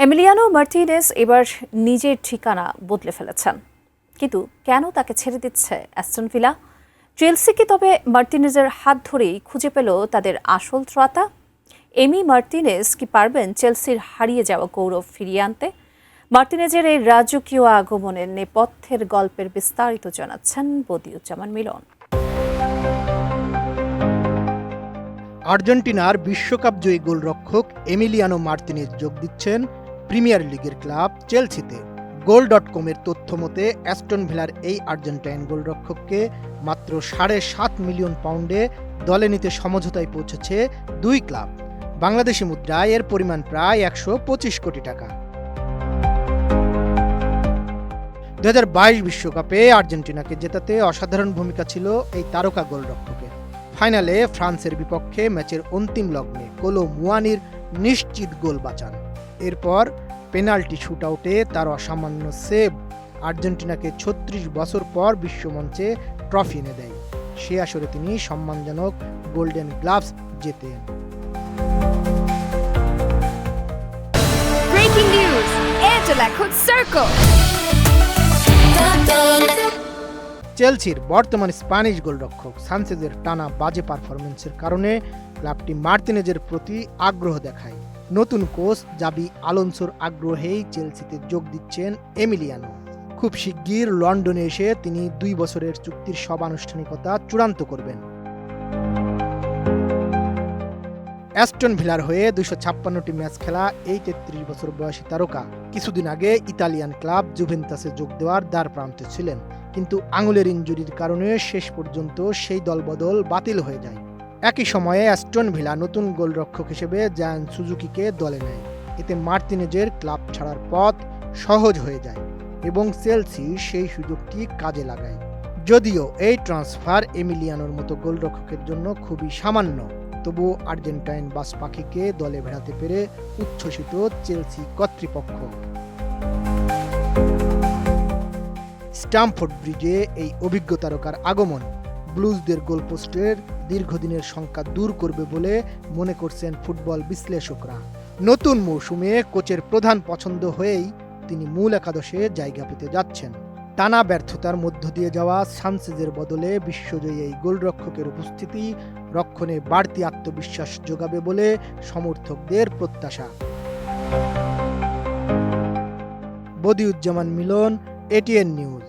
Emiliano Martinez এবার নিজের ঠিকানা বদলে ফেলেছেন, কিন্তু কেন তাকে ছেড়ে দিচ্ছে অ্যাস্টন ভিলা? চেলসি কি তবে মার্টিনেজের হাত ধরেই খুঁজে পেল তাদের আসল ত্রাতা? এমি মার্টিনেজ কি পারবেন চেলসির হারিয়ে যাওয়া গৌরব ফিরিয়ে আনতে? মার্টিনেজের এই রাজকীয় আগমনের নেপথ্যের গল্পের বিস্তারিত জানাচ্ছেন বদিউজ্জামান মিলন। আর্জেন্টিনার বিশ্বকাপ জয়ী গোলরক্ষক এমিলিয়ানো মার্তিনেজ যোগ দিচ্ছেন প্রিমিয়ার লিগের ক্লাব চেলসিতে। গোল.কমের তথ্য মতে অ্যাস্টন ভিলার এই আর্জেন্টাইন গোলরক্ষককে মাত্র ৭.৫ মিলিয়ন পাউন্ডে দলে নিতে সমঝোতায় পৌঁছেছে দুই ক্লাব। বাংলাদেশি মুদ্রায় এর পরিমাণ প্রায় ১২৫ কোটি টাকা। ২০২২ বিশ্বকাপে আর্জেন্টিনাকে জেতাতে অসাধারণ ভূমিকা ছিল এই তারকা গোলরক্ষকের। ফাইনালে ফ্রান্সের বিপক্ষে ম্যাচের অন্তিম লগ্নে কোলো মুয়ানির নিশ্চিত গোল বাঁচান। এরপর পেনাল্টি শুটআউটে তার অসামান্য সেভ আর্জেন্টিনাকে ৩৬ বছর পর বিশ্বমঞ্চে ট্রফি এনে দেয়। সে আসরে তিনি সম্মানজনক গোল্ডেন গ্লাভস জেতেন। Breaking news! Angela could circle! চেলসির বর্তমান স্প্যানিশ গোলরক্ষক সানচেজের টানা বাজে পারফরম্যান্সের কারণে ক্লাবটি মার্তিনেজের প্রতি আগ্রহ দেখায়। নতুন কোচ জাবি আলোনসোর আগ্রহেই চেলসিতে যোগ দিচ্ছেন এমিলিয়ানো। খুব শিগগির লন্ডনে এসে তিনি ২ বছরের চুক্তির সব আনুষ্ঠানিকতা চূড়ান্ত করবেন। অ্যাস্টন ভিলার হয়ে ২৫৬টি ম্যাচ খেলা এই ৩৩ বছর বয়সী তারকা কিছুদিন আগে ইতালিয়ান ক্লাব জুভেন্টাসে যোগ দেওয়ার দ্বার প্রান্তে ছিলেন, কিন্তু আঙুলের ইনজুরির কারণে শেষ পর্যন্ত সেই দলবদল বাতিল হয়ে যায়। একই সময়ে অ্যাস্টন ভিলা নতুন গোলরক্ষক হিসেবে জায়ান সুজুকিকে দলে নেয়। এতে মার্তিনেজের ক্লাব ছাড়ার পথ সহজ হয়ে যায় এবং চেলসি সেই সুযোগটি কাজে লাগায়। যদিও এই ট্রান্সফার এমিলিয়ানোর মতো গোলরক্ষকের জন্য খুবই সামান্য, তবুও আর্জেন্টাইন বাস পাখিকে দলে ভেড়াতে পেরে উচ্ছ্বসিত চেলসি কর্তৃপক্ষ। স্ট্যামফোর্ড ব্রিজে এই অভিজ্ঞ তারকার আগমন ব্লুজদের গোলপোস্টের দীর্ঘদিনের শঙ্কা দূর করবে বলে মনে করছেন ফুটবল বিশ্লেষকরা। নতুন মৌসুমে কোচের প্রধান পছন্দ হয়েই তিনি মূল একাদশে জায়গা পেতে যাচ্ছেন। টানা ব্যর্থতার মধ্য দিয়ে যাওয়া সানচেজের বদলে বিশ্বজয়ী এই গোলরক্ষকের উপস্থিতি রক্ষণে বাড়তি আত্মবিশ্বাস যোগাবে বলে সমর্থকদের প্রত্যাশা। বদিউজ্জামান মিলন, এটিএন নিউজ।